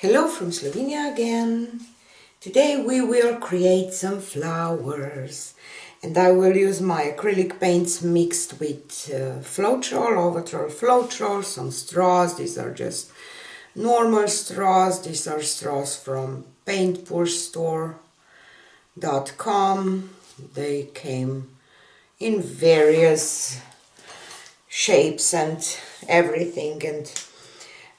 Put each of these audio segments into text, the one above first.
Hello from Slovenia again. Today we will create some flowers and I will use my acrylic paints mixed with Floetrol, Overtrol Floetrol, some straws. These are just normal straws. These are straws from paintpushstore.com. They came in various shapes and everything, and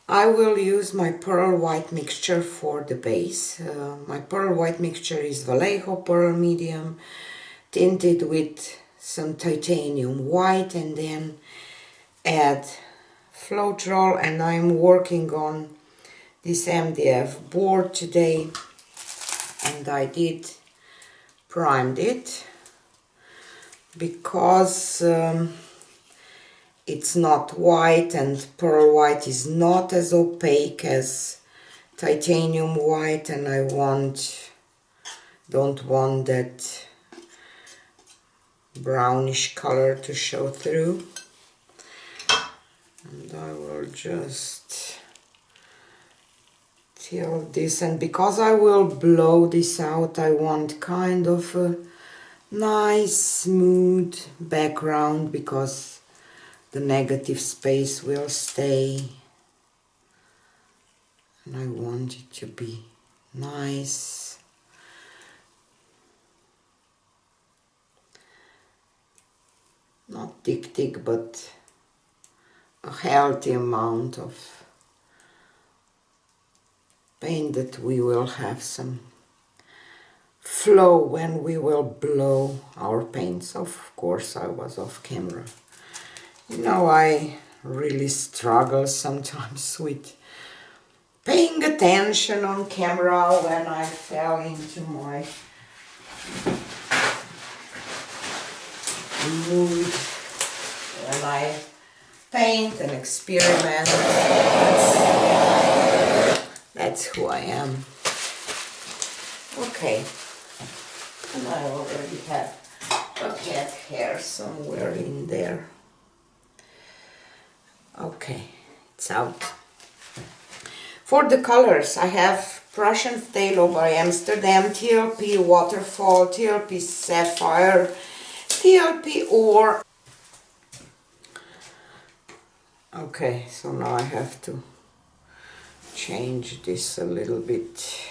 I will use my pearl white mixture for the base. My pearl white mixture is Vallejo pearl medium, tinted with some titanium white, and then add Floetrol. And I'm working on this MDF board today, and I did primed it because it's not white, and pearl white is not as opaque as titanium white, and I don't want that brownish color to show through. And I will just tilt this, and because I will blow this out, I want kind of a nice smooth background because the negative space will stay, and I want it to be nice. Not thick, but a healthy amount of paint that we will have some flow when we will blow our paints. Of course, I was off camera. You know, I really struggle sometimes with paying attention on camera when I fell into my mood, when I paint and experiment. That's who I am. Okay, and I already have a cat hair somewhere in there. Okay, it's out. For the colors, I have Prussian Phthalo by Amsterdam, TLP Waterfall, TLP Sapphire, TLP Ore. Okay, so now I have to change this a little bit.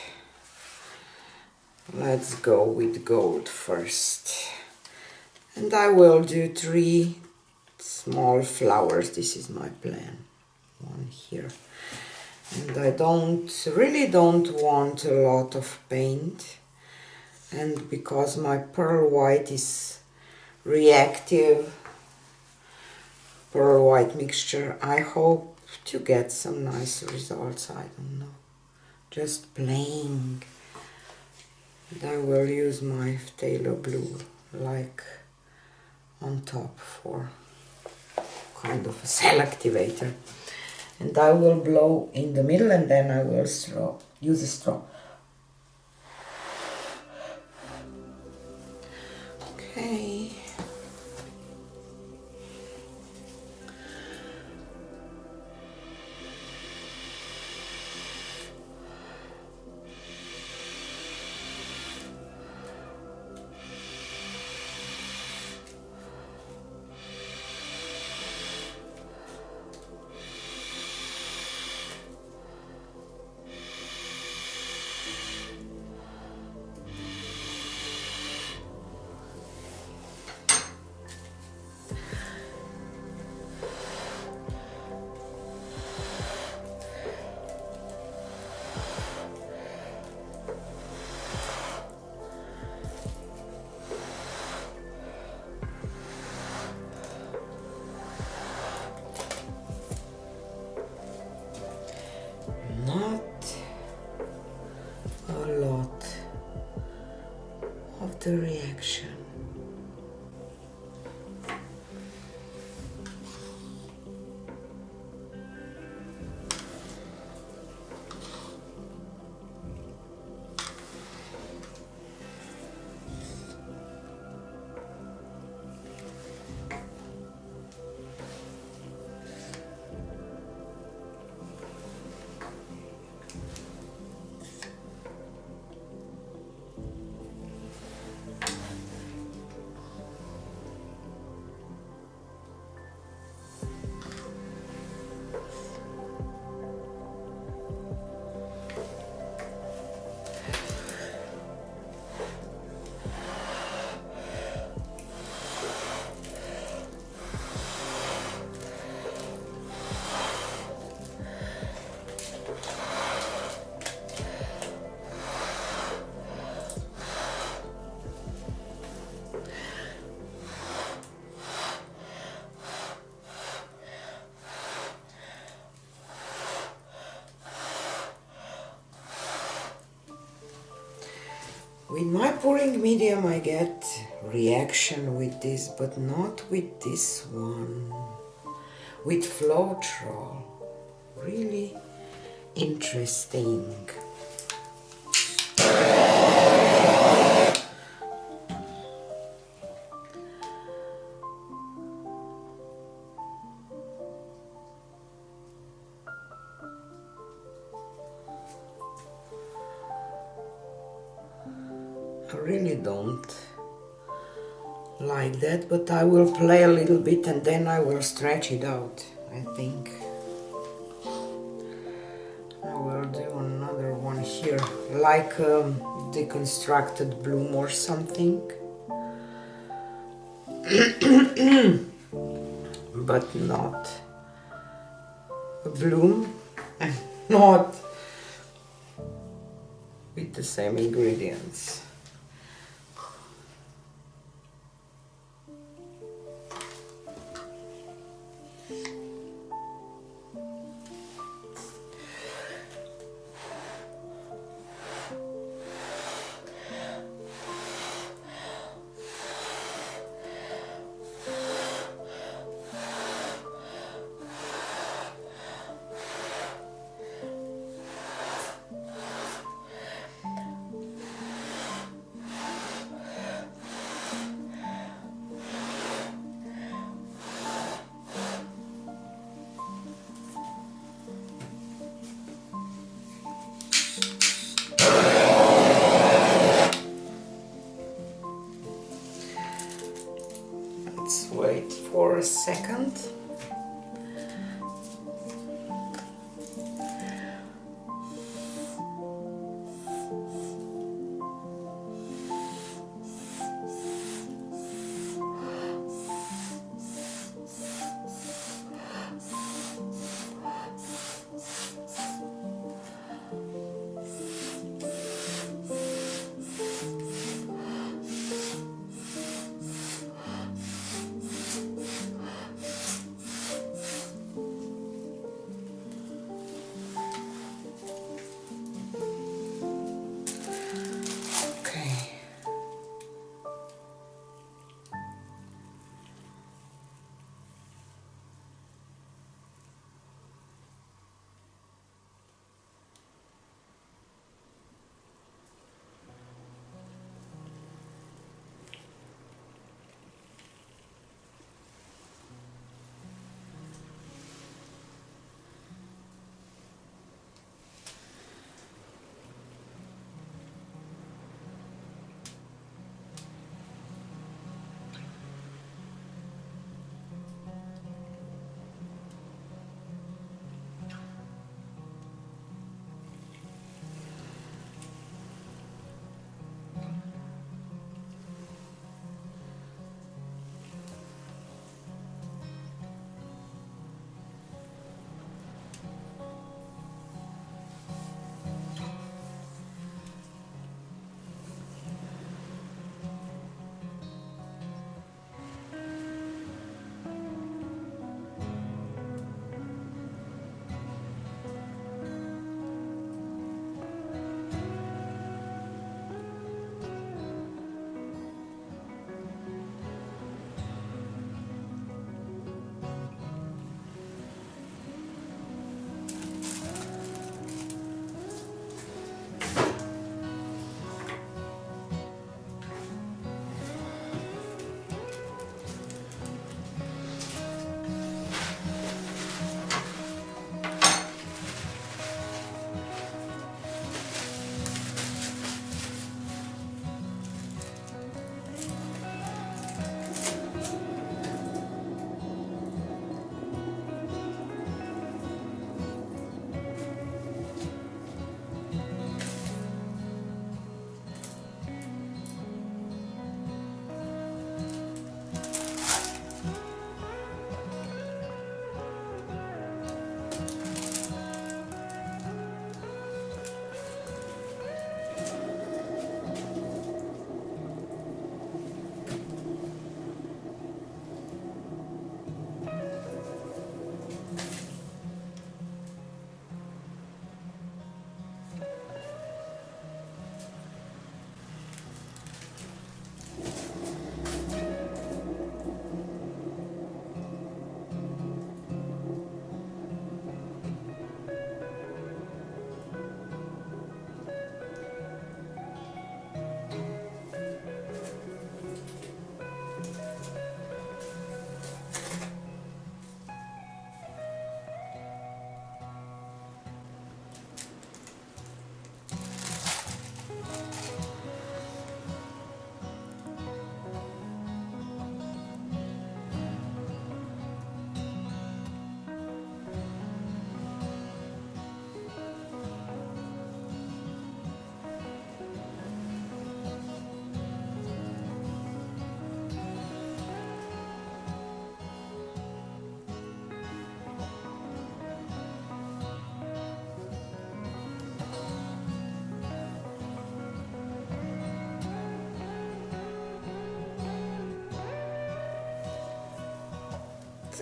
Let's go with gold first. And I will do 3 small flowers. This is my plan. One here. And I really don't want a lot of paint. And because my pearl white is reactive, pearl white mixture, I hope to get some nice results. I don't know. Just playing. And I will use my phthalo blue like on top for kind of a cell activator, and I will blow in the middle, and then I will use a straw. Okay. The reaction. With my pouring medium I get reaction with this, but not with this one. With Floetrol. Really interesting. I really don't like that, but I will play a little bit and then I will stretch it out, I think. I will do another one here, like Deconstructed bloom or something. But not a bloom and not with the same ingredients.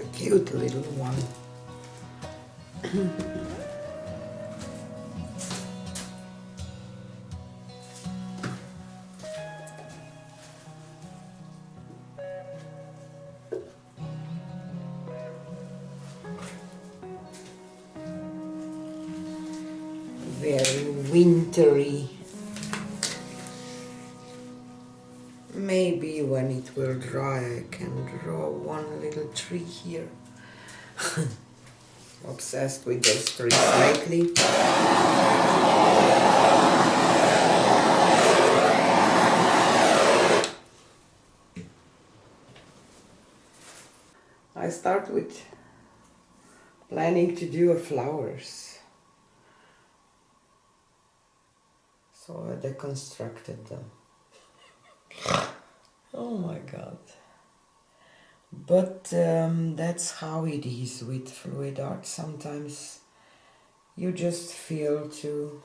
a cute little one. Very wintry. Maybe when it will dry I can draw one little tree here. Obsessed with those trees lately. I start with planning to do flowers. So I deconstructed them. Oh my god. But that's how it is with fluid art. Sometimes you just feel to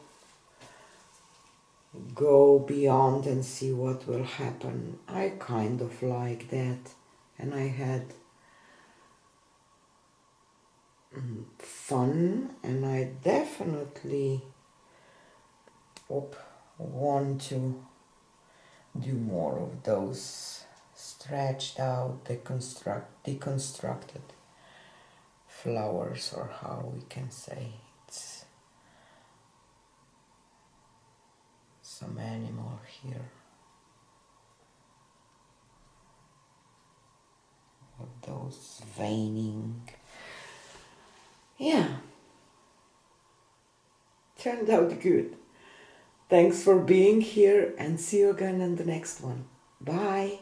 go beyond and see what will happen. I kind of like that, and I had fun, and I definitely want to do more of those stretched out, deconstructed flowers, or how we can say. It's some animal here. Or those veining. Yeah. Turned out good. Thanks for being here, and see you again in the next one. Bye.